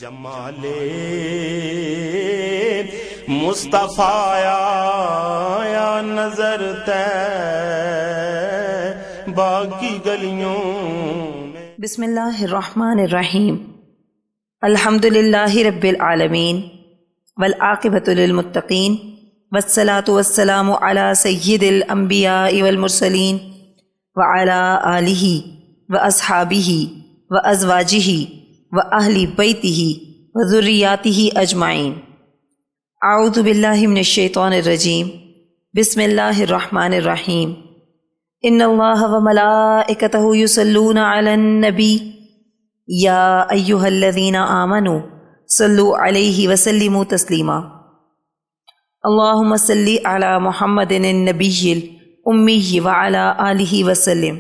جمال مصطفیٰ یا نظر طیبہ کی گلیوں میں۔ بسم اللہ الرحمن الرحیم۔ الحمدللہ رب العالمین والعاقبۃ للمتقین والصلاۃ والسلام علی سید الانبیاء والمرسلین وعلی آلہ واصحابہ وازواجہ واہل بیتہ وذریاتہ اجمعین۔ اعوذ باللہ من الشیطان الرجیم۔ بسم اللہ الرحمن الرحیم۔ ان اللہ وملائکتہ یصلون علی النبی یا ایہا الذین آمنوا صلوا علیہ وسلموا تسلیما۔ اللہم صلی علی محمد النبی الامی وعلی آلہ وسلم۔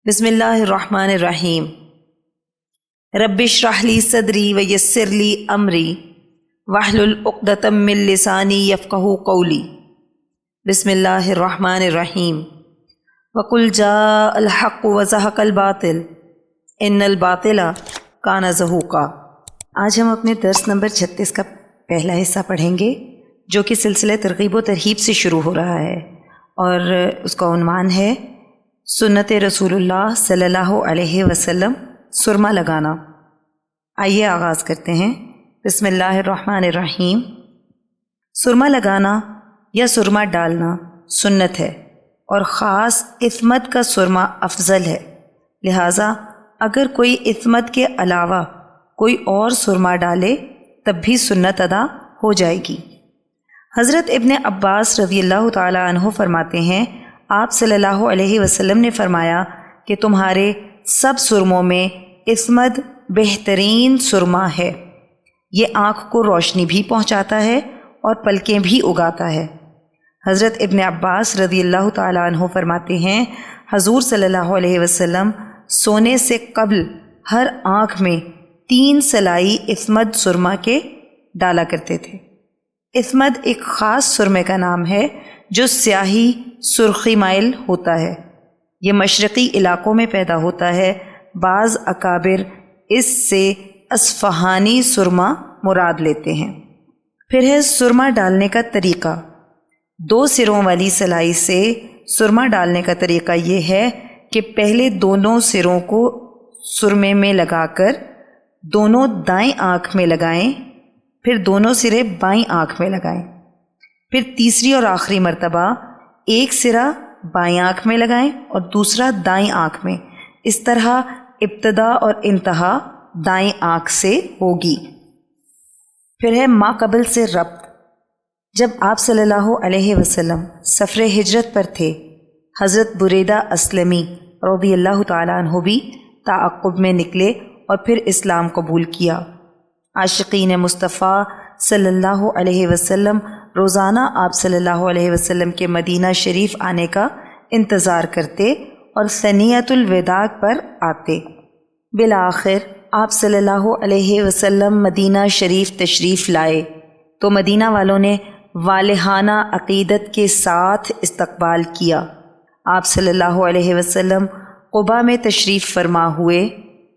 بسم اللہ الرحمن الرحیم۔ رب اشرح لی صدری ویسر لی امری واحلل عقدۃ من لسانی یفقہوا قولی۔ بسم اللہ الرحمن الرحیم۔ وقل جاء الحق وزہق الباطل ان الباطل کان زہوقا۔ آج ہم اپنے درس نمبر 36 کا پہلا حصہ پڑھیں گے، جو کہ سلسلہ ترغیب و ترہیب سے شروع ہو رہا ہے، اور اس کا عنوان ہے سنت رسول اللہ صلی اللہ علیہ وسلم، سرما لگانا۔ آئیے آغاز کرتے ہیں۔ بسم اللہ الرحمن الرحیم۔ سرما لگانا یا سرما ڈالنا سنت ہے، اور خاص عصمت کا سرما افضل ہے، لہٰذا اگر کوئی عصمت کے علاوہ کوئی اور سرما ڈالے تب بھی سنت ادا ہو جائے گی۔ حضرت ابن عباس رضی اللہ تعالی عنہ فرماتے ہیں، آپ صلی اللہ علیہ وسلم نے فرمایا کہ تمہارے سب سرموں میں عصمت بہترین سرما ہے، یہ آنکھ کو روشنی بھی پہنچاتا ہے اور پلکیں بھی اگاتا ہے۔ حضرت ابن عباس رضی اللہ تعالیٰ عنہ فرماتے ہیں، حضور صلی اللہ علیہ وسلم سونے سے قبل ہر آنکھ میں 3 سلائی عصمت سرما کے ڈالا کرتے تھے۔ عصمت ایک خاص سرمے کا نام ہے جو سیاہی سرخی مائل ہوتا ہے، یہ مشرقی علاقوں میں پیدا ہوتا ہے۔ بعض اکابر اس سے اصفہانی سرما مراد لیتے ہیں۔ پھر ہے سرما ڈالنے کا طریقہ۔ 2 سروں والی سلائی سے سرما ڈالنے کا طریقہ یہ ہے کہ پہلے دونوں سروں کو سرمے میں لگا کر دونوں دائیں آنکھ میں لگائیں، پھر دونوں سرے بائیں آنکھ میں لگائیں، پھر تیسری اور آخری مرتبہ ایک سرا بائیں آنکھ میں لگائیں اور دوسرا دائیں آنکھ میں۔ اس طرح ابتدا اور انتہا دائیں آنکھ سے ہوگی۔ پھر ہے ماقبل سے ربط۔ جب آپ صلی اللہ علیہ وسلم سفر ہجرت پر تھے، حضرت بریدہ اسلمی رضی اللہ تعالیٰ عنہ بھی تعاقب میں نکلے اور پھر اسلام قبول کیا۔ عاشقین مصطفیٰ صلی اللہ علیہ وسلم روزانہ آپ صلی اللہ علیہ وسلم کے مدینہ شریف آنے کا انتظار کرتے اور ثنیۃ الوداع پر آتے۔ بالآخر آپ صلی اللہ علیہ وسلم مدینہ شریف تشریف لائے تو مدینہ والوں نے والہانہ عقیدت کے ساتھ استقبال کیا۔ آپ صلی اللہ علیہ وسلم قباء میں تشریف فرما ہوئے،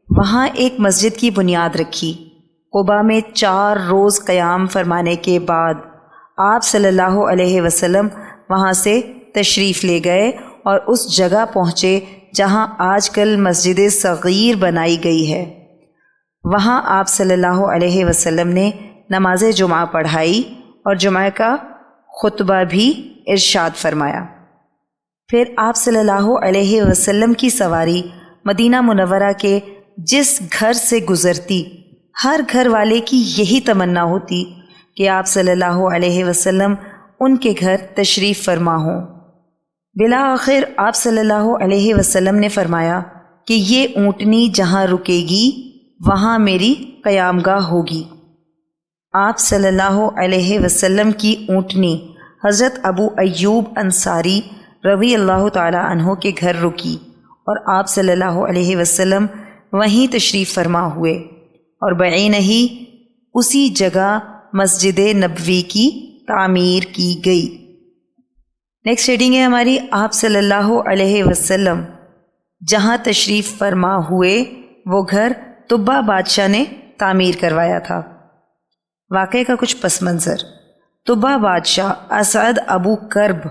وہاں ایک مسجد کی بنیاد رکھی۔ قباء میں 4 روز قیام فرمانے کے بعد آپ صلی اللہ علیہ وسلم وہاں سے تشریف لے گئے اور اس جگہ پہنچے جہاں آج کل مسجد صغیر بنائی گئی ہے۔ وہاں آپ صلی اللہ علیہ وسلم نے نماز جمعہ پڑھائی اور جمعہ کا خطبہ بھی ارشاد فرمایا۔ پھر آپ صلی اللہ علیہ وسلم کی سواری مدینہ منورہ کے جس گھر سے گزرتی، ہر گھر والے کی یہی تمنا ہوتی کہ آپ صلی اللہ علیہ وسلم ان کے گھر تشریف فرما ہوں۔ بالآخر آپ صلی اللہ علیہ وسلم نے فرمایا کہ یہ اونٹنی جہاں رکے گی وہاں میری قیام گاہ ہوگی۔ آپ صلی اللہ علیہ وسلم کی اونٹنی حضرت ابو ایوب انصاری رضی اللہ تعالی عنہ کے گھر رکی اور آپ صلی اللہ علیہ وسلم وہیں تشریف فرما ہوئے، اور بعینہ ہی اسی جگہ مسجد نبوی کی تعمیر کی گئی۔ نیکسٹ ریڈنگ ہے ہماری، آپ صلی اللہ علیہ وسلم جہاں تشریف فرما ہوئے وہ گھر طبہ بادشاہ نے تعمیر کروایا تھا۔ واقعے کا کچھ پس منظر: طبہ بادشاہ اسعد ابو کرب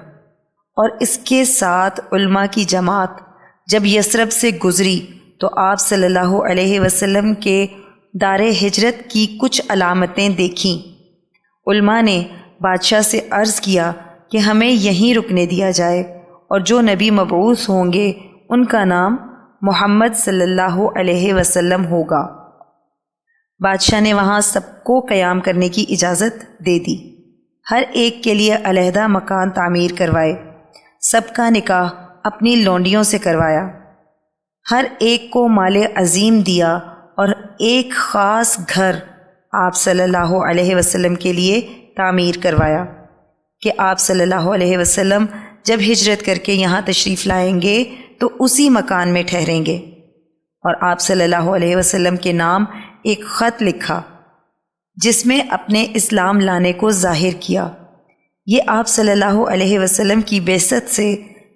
اور اس کے ساتھ علماء کی جماعت جب یثرب سے گزری تو آپ صلی اللہ علیہ وسلم کے دار ہجرت کی کچھ علامتیں دیکھیں۔ علماء نے بادشاہ سے عرض کیا کہ ہمیں یہیں رکنے دیا جائے اور جو نبی مبعوث ہوں گے ان کا نام محمد صلی اللہ علیہ وسلم ہوگا۔ بادشاہ نے وہاں سب کو قیام کرنے کی اجازت دے دی، ہر ایک کے لیے علیحدہ مکان تعمیر کروائے، سب کا نکاح اپنی لونڈیوں سے کروایا، ہر ایک کو مال عظیم دیا اور ایک خاص گھر آپ صلی اللہ علیہ وسلم کے لیے تعمیر کروایا کہ آپ صلی اللہ علیہ وسلم جب ہجرت کر کے یہاں تشریف لائیں گے تو اسی مکان میں ٹھہریں گے، اور آپ صلی اللہ علیہ وسلم کے نام ایک خط لکھا جس میں اپنے اسلام لانے کو ظاہر کیا۔ یہ آپ صلی اللہ علیہ وسلم کی بعثت سے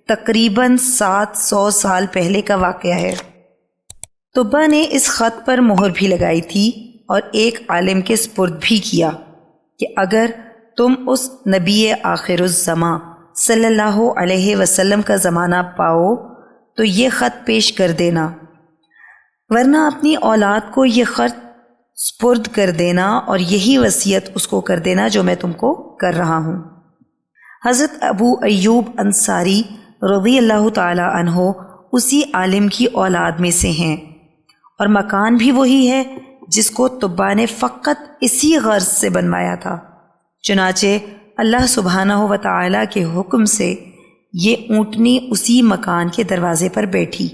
تقریباً 700 سال پہلے کا واقعہ ہے۔ طبہ نے اس خط پر مہر بھی لگائی تھی اور ایک عالم کے سپرد بھی کیا کہ اگر تم اس نبی آخر الزماں صلی اللہ علیہ وسلم کا زمانہ پاؤ تو یہ خط پیش کر دینا، ورنہ اپنی اولاد کو یہ خط سپرد کر دینا اور یہی وصیت اس کو کر دینا جو میں تم کو کر رہا ہوں۔ حضرت ابو ایوب انصاری رضی اللہ تعالی عنہ اسی عالم کی اولاد میں سے ہیں، اور مکان بھی وہی ہے جس کو طبہ نے فقط اسی غرض سے بنوایا تھا۔ چنانچہ اللہ سبحانہ و تعالی کے حکم سے یہ اونٹنی اسی مکان کے دروازے پر بیٹھی۔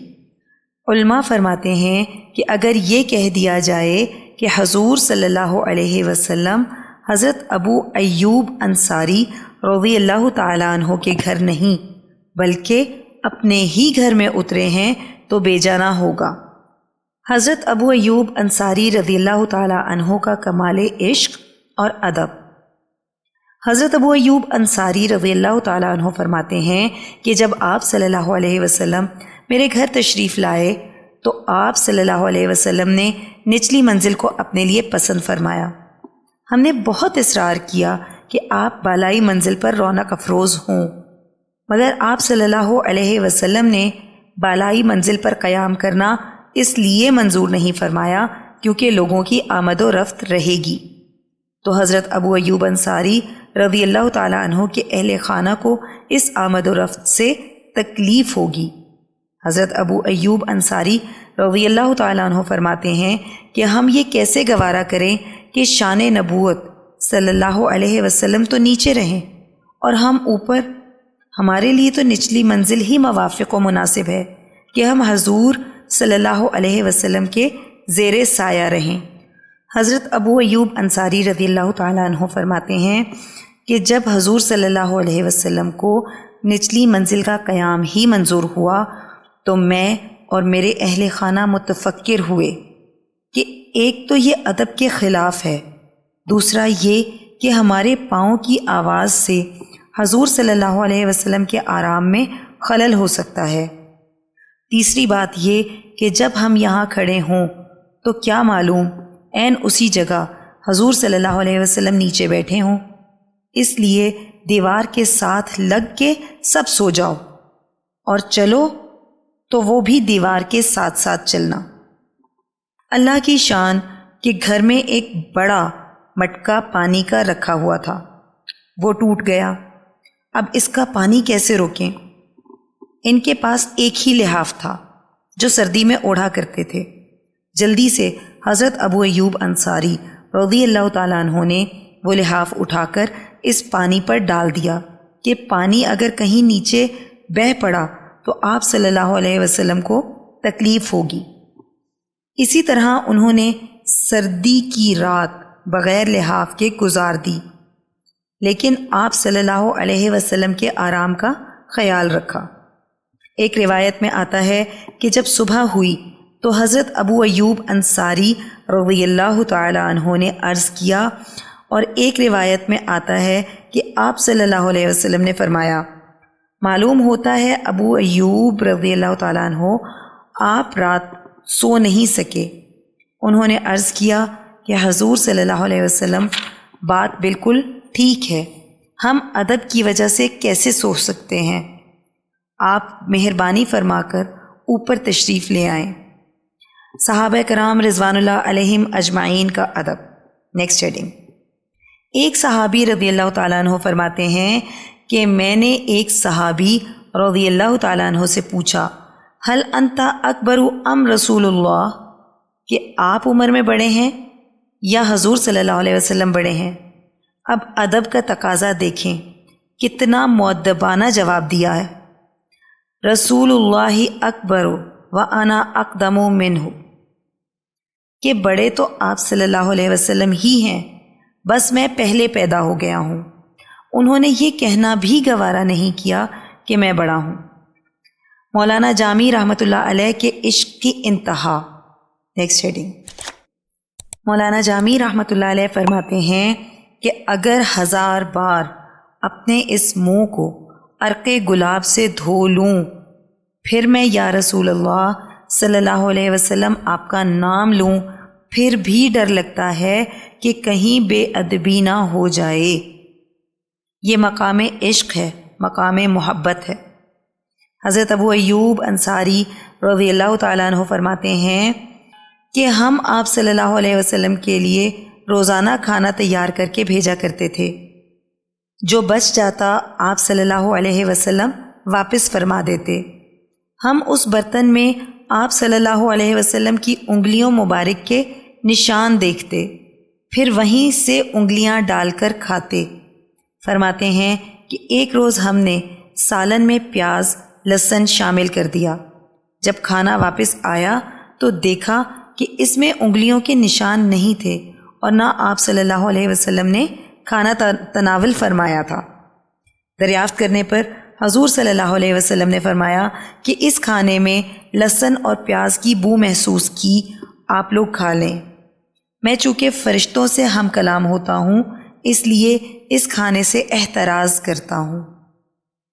علماء فرماتے ہیں کہ اگر یہ کہہ دیا جائے کہ حضور صلی اللہ علیہ وسلم حضرت ابو ایوب انصاری رضی اللہ تعالیٰ عنہ کے گھر نہیں بلکہ اپنے ہی گھر میں اترے ہیں تو بے جانا ہوگا۔ حضرت ابو ایوب انصاری رضی اللہ تعالیٰ عنہ کا کمال عشق اور ادب۔ حضرت ابو ایوب انصاری رضی اللہ تعالیٰ عنہ فرماتے ہیں کہ جب آپ صلی اللہ علیہ وسلم میرے گھر تشریف لائے تو آپ صلی اللہ علیہ وسلم نے نچلی منزل کو اپنے لیے پسند فرمایا۔ ہم نے بہت اصرار کیا کہ آپ بالائی منزل پر رونق افروز ہوں، مگر آپ صلی اللہ علیہ وسلم نے بالائی منزل پر قیام کرنا اس لیے منظور نہیں فرمایا کیونکہ لوگوں کی آمد و رفت رہے گی۔ تو حضرت ابو ایوب انصاری رضی اللہ تعالیٰ عنہ کے اہل خانہ کو اس آمد و رفت سے تکلیف ہوگی۔ حضرت ابو ایوب انصاری رضی اللہ تعالیٰ عنہ فرماتے ہیں کہ ہم یہ کیسے گوارا کریں کہ شان نبوت صلی اللہ علیہ وسلم تو نیچے رہیں اور ہم اوپر؟ ہمارے لیے تو نچلی منزل ہی موافق و مناسب ہے کہ ہم حضور صلی اللہ علیہ وسلم کے زیر سایہ رہیں۔ حضرت ابو ایوب انصاری رضی اللہ تعالیٰ عنہ فرماتے ہیں کہ جب حضور صلی اللہ علیہ وسلم کو نچلی منزل کا قیام ہی منظور ہوا تو میں اور میرے اہل خانہ متفکر ہوئے کہ ایک تو یہ ادب کے خلاف ہے، دوسرا یہ کہ ہمارے پاؤں کی آواز سے حضور صلی اللہ علیہ وسلم کے آرام میں خلل ہو سکتا ہے، تیسری بات یہ کہ جب ہم یہاں کھڑے ہوں تو کیا معلوم عین اسی جگہ حضور صلی اللہ علیہ وسلم نیچے بیٹھے ہوں، اس لیے دیوار کے ساتھ لگ کے سب سو جاؤ اور چلو تو وہ بھی دیوار کے ساتھ ساتھ چلنا۔ اللہ کی شان کہ گھر میں ایک بڑا مٹکا پانی کا رکھا ہوا تھا، وہ ٹوٹ گیا، اب اس کا پانی کیسے روکیں؟ ان کے پاس ایک ہی لحاف تھا جو سردی میں اوڑھا کرتے تھے۔ جلدی سے حضرت ابو ایوب انصاری رضی اللہ تعالیٰ عنہ نے وہ لحاف اٹھا کر اس پانی پر ڈال دیا کہ پانی اگر کہیں نیچے بہہ پڑا تو آپ صلی اللہ علیہ وسلم کو تکلیف ہوگی۔ اسی طرح انہوں نے سردی کی رات بغیر لحاف کے گزار دی، لیکن آپ صلی اللہ علیہ وسلم کے آرام کا خیال رکھا۔ ایک روایت میں آتا ہے کہ جب صبح ہوئی تو حضرت ابو ایوب انصاری رضی اللہ تعالی عنہ نے عرض کیا، اور ایک روایت میں آتا ہے کہ آپ صلی اللہ علیہ وسلم نے فرمایا، معلوم ہوتا ہے ابو ایوب رضی اللہ تعالیٰ عنہ آپ رات سو نہیں سکے۔ انہوں نے عرض کیا کہ حضور صلی اللہ علیہ وسلم بات بالکل ٹھیک ہے، ہم ادب کی وجہ سے کیسے سوچ سکتے ہیں؟ آپ مہربانی فرما کر اوپر تشریف لے آئیں۔ صحابہ کرام رضوان اللہ علیہم اجمعین کا ادب۔ Next heading. ایک صحابی رضی اللہ تعالیٰ عنہ فرماتے ہیں کہ میں نے ایک صحابی رضی اللہ تعالیٰ عنہ سے پوچھا، حل انت اکبر ام رسول اللہ، کہ آپ عمر میں بڑے ہیں یا حضور صلی اللہ علیہ وسلم بڑے ہیں؟ اب ادب کا تقاضا دیکھیں، کتنا مؤدبانہ جواب دیا ہے۔ رسول اللہ اکبر و انا اقدم منہ، کہ بڑے تو آپ صلی اللہ علیہ وسلم ہی ہیں، بس میں پہلے پیدا ہو گیا ہوں۔ انہوں نے یہ کہنا بھی گوارا نہیں کیا کہ میں بڑا ہوں۔ مولانا جامی رحمۃ اللہ علیہ کے عشق کی انتہا۔ Next heading. مولانا جامی رحمۃ اللہ علیہ فرماتے ہیں کہ اگر 1000 بار اپنے اس منہ کو عرق گلاب سے دھو لوں، پھر میں یا رسول اللہ صلی اللہ علیہ وسلم آپ کا نام لوں، پھر بھی ڈر لگتا ہے کہ کہیں بے ادبی نہ ہو جائے۔ یہ مقام عشق ہے، مقام محبت ہے۔ حضرت ابو ایوب انصاری رضی اللہ تعالیٰ عنہ فرماتے ہیں کہ ہم آپ صلی اللہ علیہ وسلم کے لیے روزانہ کھانا تیار کر کے بھیجا کرتے تھے، جو بچ جاتا آپ صلی اللہ علیہ وسلم واپس فرما دیتے۔ ہم اس برتن میں آپ صلی اللہ علیہ وسلم کی انگلیوں مبارک کے نشان دیکھتے، پھر وہیں سے انگلیاں ڈال کر کھاتے۔ فرماتے ہیں کہ ایک روز ہم نے سالن میں پیاز لہسن شامل کر دیا، جب کھانا واپس آیا تو دیکھا کہ اس میں انگلیوں کے نشان نہیں تھے اور نہ آپ صلی اللہ علیہ وسلم نے کھانا تناول فرمایا تھا۔ دریافت کرنے پر حضور صلی اللہ علیہ وسلم نے فرمایا کہ اس کھانے میں لہسن اور پیاز کی بو محسوس کی، آپ لوگ کھا لیں۔ میں چونکہ فرشتوں سے ہم کلام ہوتا ہوں، اس لیے اس کھانے سے احتراز کرتا ہوں۔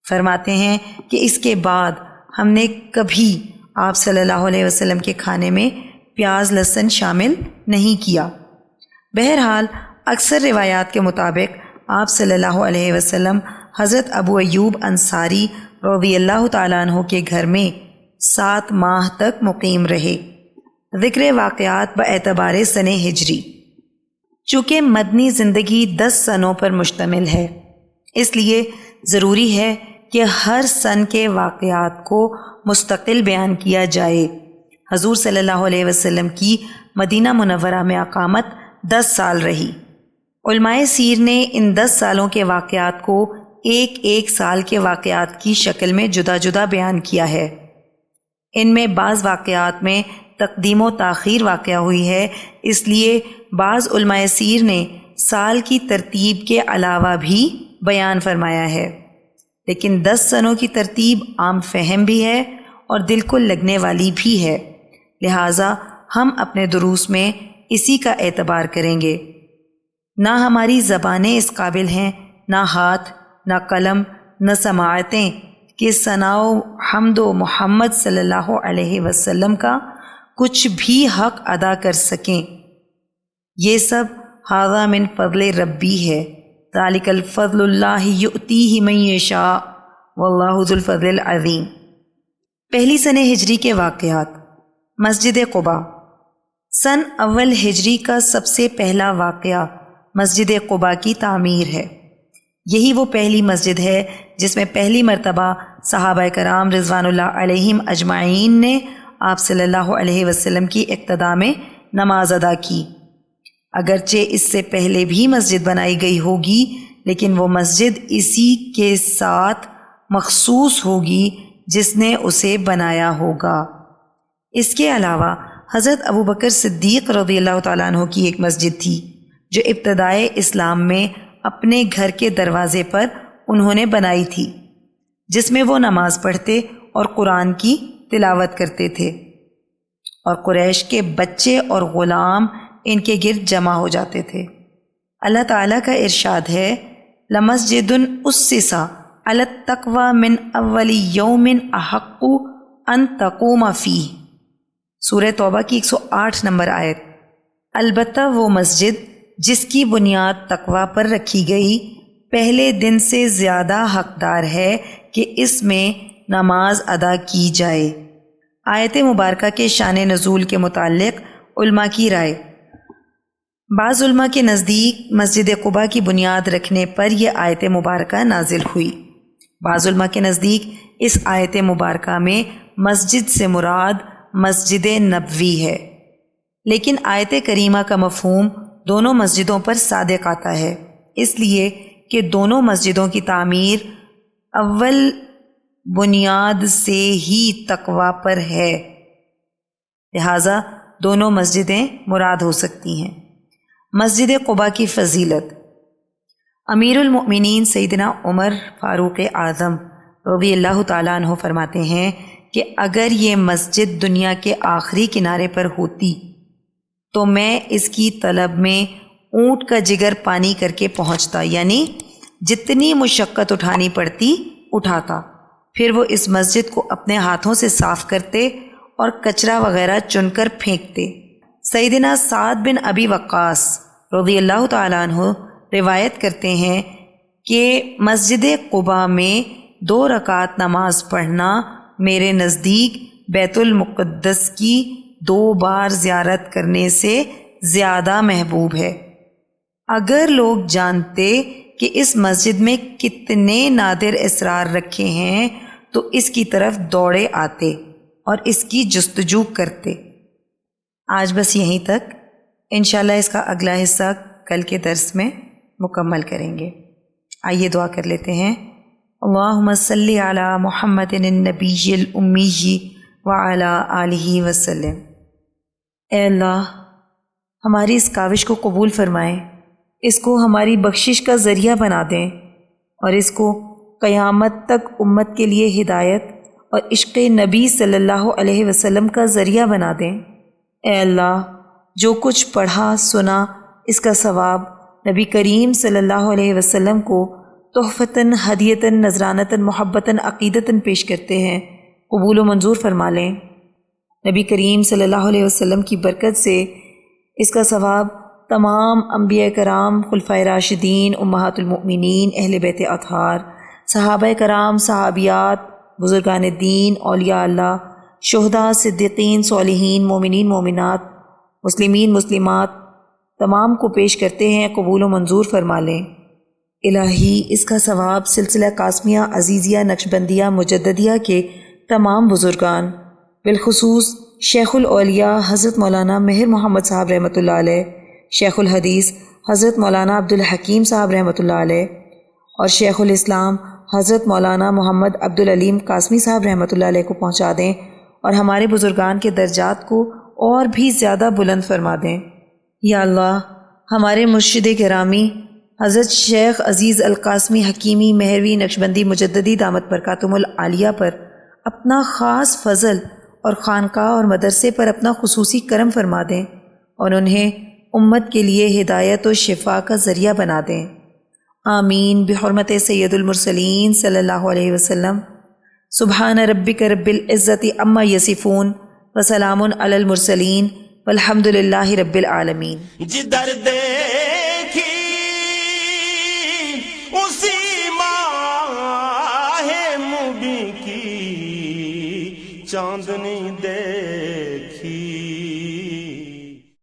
فرماتے ہیں کہ اس کے بعد ہم نے کبھی آپ صلی اللہ علیہ وسلم کے کھانے میں پیاز لہسن شامل نہیں کیا۔ بہرحال اکثر روایات کے مطابق آپ صلی اللہ علیہ وسلم حضرت ابو ایوب انصاری رضی اللہ تعالیٰ عنہ کے گھر میں 7 ماہ تک مقیم رہے۔ ذکر واقعات باعتبار سن ہجری۔ چونکہ مدنی زندگی 10 سنوں پر مشتمل ہے، اس لیے ضروری ہے کہ ہر سن کے واقعات کو مستقل بیان کیا جائے۔ حضور صلی اللہ علیہ وسلم کی مدینہ منورہ میں اقامت 10 سال رہی۔ علماء سیر نے ان 10 سالوں کے واقعات کو ایک سال کے واقعات کی شکل میں جدا جدا بیان کیا ہے۔ ان میں بعض واقعات میں تقدیم و تاخیر واقع ہوئی ہے، اس لیے بعض علماء سیر نے سال کی ترتیب کے علاوہ بھی بیان فرمایا ہے، لیکن 10 سنوں کی ترتیب عام فہم بھی ہے اور دل کو لگنے والی بھی ہے، لہٰذا ہم اپنے دروس میں اسی کا اعتبار کریں گے۔ نہ ہماری زبانیں اس قابل ہیں، نہ ہاتھ، نہ قلم، نہ سماعتیں کہ ثناء و حمد و محمد صلی اللہ علیہ وسلم کا کچھ بھی حق ادا کر سکیں۔ یہ سب ھذا من فضل ربی ہے، ذالک الفضل اللہ یؤتیہ من یشاء واللہ ذو الفضل العظیم۔ پہلی سن ہجری کے واقعات۔ مسجد قباء۔ سن اول ہجری کا سب سے پہلا واقعہ مسجد قباء کی تعمیر ہے۔ یہی وہ پہلی مسجد ہے جس میں پہلی مرتبہ صحابہ کرام رضوان اللہ علیہم اجمعین نے آپ صلی اللہ علیہ وسلم کی اقتداء میں نماز ادا کی۔ اگرچہ اس سے پہلے بھی مسجد بنائی گئی ہوگی، لیکن وہ مسجد اسی کے ساتھ مخصوص ہوگی جس نے اسے بنایا ہوگا۔ اس کے علاوہ حضرت ابو بکر صدیق رضی اللہ تعالیٰ عنہ کی ایک مسجد تھی جو ابتدائے اسلام میں اپنے گھر کے دروازے پر انہوں نے بنائی تھی، جس میں وہ نماز پڑھتے اور قرآن کی تلاوت کرتے تھے، اور قریش کے بچے اور غلام ان کے گرد جمع ہو جاتے تھے۔ اللہ تعالیٰ کا ارشاد ہے، لَمَسْجِدٌ أُسِّسَ عَلَى التَّقْوَى مِنْ أَوَّلِ يَوْمٍ أَحَقُّ أَن تَقُومَ فِيهِ۔ سورہ توبہ کی 108 نمبر آیت۔ البتہ وہ مسجد جس کی بنیاد تقوی پر رکھی گئی پہلے دن سے زیادہ حقدار ہے کہ اس میں نماز ادا کی جائے۔ آیت مبارکہ کے شان نزول کے متعلق علماء کی رائے۔ بعض علماء کے نزدیک مسجد قباء کی بنیاد رکھنے پر یہ آیت مبارکہ نازل ہوئی۔ بعض علماء کے نزدیک اس آیت مبارکہ میں مسجد سے مراد مسجد نبوی ہے، لیکن آیت کریمہ کا مفہوم دونوں مسجدوں پر صادق آتا ہے، اس لیے کہ دونوں مسجدوں کی تعمیر اول بنیاد سے ہی تقوی پر ہے، لہٰذا دونوں مسجدیں مراد ہو سکتی ہیں۔ مسجد قباء کی فضیلت۔ امیر المؤمنین سیدنا عمر فاروق اعظم رضی اللہ تعالیٰ عنہ فرماتے ہیں کہ اگر یہ مسجد دنیا کے آخری کنارے پر ہوتی تو میں اس کی طلب میں اونٹ کا جگر پانی کر کے پہنچتا، یعنی جتنی مشقت اٹھانی پڑتی اٹھاتا، پھر وہ اس مسجد کو اپنے ہاتھوں سے صاف کرتے اور کچرا وغیرہ چن کر پھینکتے۔ سیدنا سعد بن ابی وقاص رضی اللہ تعالیٰ عنہ روایت کرتے ہیں کہ مسجد قباء میں 2 رکعت نماز پڑھنا میرے نزدیک بیت المقدس کی 2 بار زیارت کرنے سے زیادہ محبوب ہے۔ اگر لوگ جانتے کہ اس مسجد میں کتنے نادر اسرار رکھے ہیں تو اس کی طرف دوڑے آتے اور اس کی جستجو کرتے۔ آج بس یہیں تک، انشاءاللہ اس کا اگلا حصہ کل کے درس میں مکمل کریں گے۔ آئیے دعا کر لیتے ہیں۔ اللہم صلی علی محمد النبی الامی وعلی آلہ وسلم۔ اے اللہ، ہماری اس کاوش کو قبول فرمائیں، اس کو ہماری بخشش کا ذریعہ بنا دیں اور اس کو قیامت تک امت کے لیے ہدایت اور عشق نبی صلی اللہ علیہ وسلم کا ذریعہ بنا دیں۔ اے اللہ، جو کچھ پڑھا سنا اس کا ثواب نبی کریم صلی اللہ علیہ وسلم کو تحفتاً، ہدیتاً، نذرانتاً، محبتاً، عقیدتاً پیش کرتے ہیں، قبول و منظور فرما لیں۔ نبی کریم صلی اللہ علیہ وسلم کی برکت سے اس کا ثواب تمام انبیاء کرام، خلفائے راشدین، امہات المؤمنین، اہل بیت اطہار، صحابہ کرام، صحابیات، بزرگان دین، اولیاء اللہ، شہداء، صدیقین، صالحین، مومنین، مومنات، مسلمین، مسلمات تمام کو پیش کرتے ہیں، قبول و منظور فرما لیں۔ الہی، اس کا ثواب سلسلہ قاسمیہ، عزیزیہ، نقشبندیہ، مجددیہ کے تمام بزرگان، بالخصوص شیخ الاولیاء حضرت مولانا مہر محمد صاحب رحمۃ اللہ علیہ، شیخ الحدیث حضرت مولانا عبدالحکیم صاحب رحمۃ اللہ علیہ، اور شیخ الاسلام حضرت مولانا محمد عبدالعلیم قاسمی صاحب رحمۃ اللہ علیہ کو پہنچا دیں اور ہمارے بزرگان کے درجات کو اور بھی زیادہ بلند فرما دیں۔ یا اللہ، ہمارے مرشد گرامی حضرت شیخ عزیز القاسمی حکیمی مہروی نقشبندی مجددی دامت برکاتہم العالیہ پر اپنا خاص فضل اور خانقاہ اور مدرسے پر اپنا خصوصی کرم فرما دیں اور انہیں امت کے لیے ہدایت و شفا کا ذریعہ بنا دیں۔ آمین بحرمت سید المرسلین صلی اللہ علیہ وسلم۔ سبحان ربک رب العزت عما یصفون وسلام علی المرسلین والحمد للہ رب العالمین۔ جدھر دیکھی اسی ماہ مبیں کی چاندنی